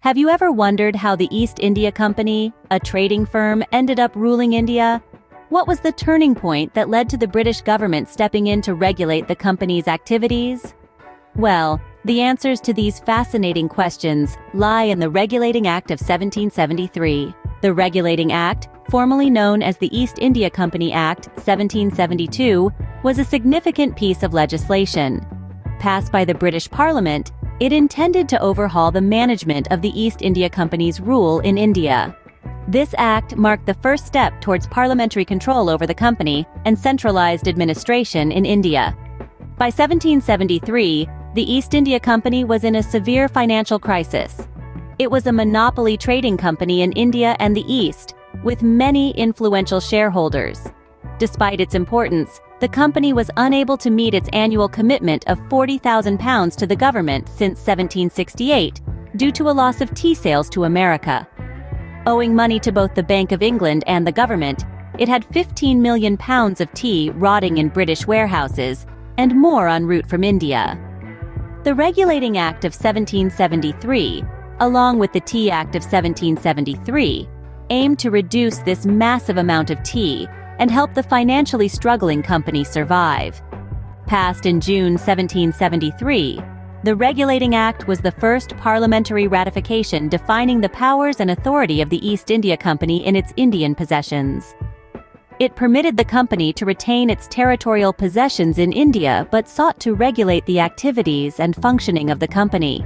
Have you ever wondered how the East India Company, a trading firm, ended up ruling India? What was the turning point that led to the British government stepping in to regulate the company's activities? Well, the answers to these fascinating questions lie in the Regulating Act of 1773. The Regulating Act, formerly known as the East India Company Act 1772, was a significant piece of legislation. Passed by the British Parliament, it intended to overhaul the management of the East India Company's rule in India. This act marked the first step towards parliamentary control over the company and centralized administration in India. By 1773, the East India Company was in a severe financial crisis. It was a monopoly trading company in India and the East, with many influential shareholders. Despite its importance, the company was unable to meet its annual commitment of £40,000 to the government since 1768 due to a loss of tea sales to America. Owing money to both the Bank of England and the government, it had £15 million of tea rotting in British warehouses and more en route from India. The Regulating Act of 1773, along with the Tea Act of 1773, aimed to reduce this massive amount of tea and help the financially struggling company survive. Passed in June 1773, the Regulating Act was the first parliamentary ratification defining the powers and authority of the East India Company in its Indian possessions. It permitted the company to retain its territorial possessions in India but sought to regulate the activities and functioning of the company.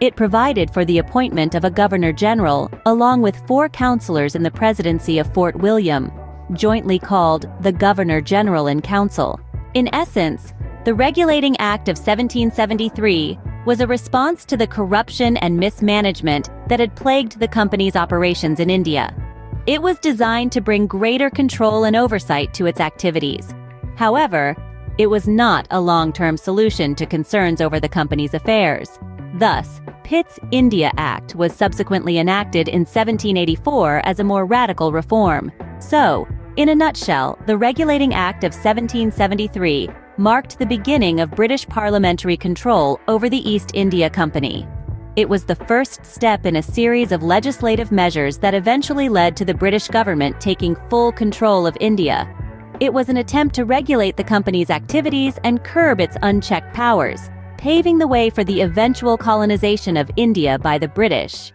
It provided for the appointment of a Governor-General, along with 4 councillors in the presidency of Fort William, jointly called the Governor-General in Council. In essence, the Regulating Act of 1773 was a response to the corruption and mismanagement that had plagued the company's operations in India. It was designed to bring greater control and oversight to its activities. However, it was not a long-term solution to concerns over the company's affairs. Thus, Pitt's India Act was subsequently enacted in 1784 as a more radical reform. So, in a nutshell, the Regulating Act of 1773 marked the beginning of British parliamentary control over the East India Company. It was the first step in a series of legislative measures that eventually led to the British government taking full control of India. It was an attempt to regulate the company's activities and curb its unchecked powers, paving the way for the eventual colonization of India by the British.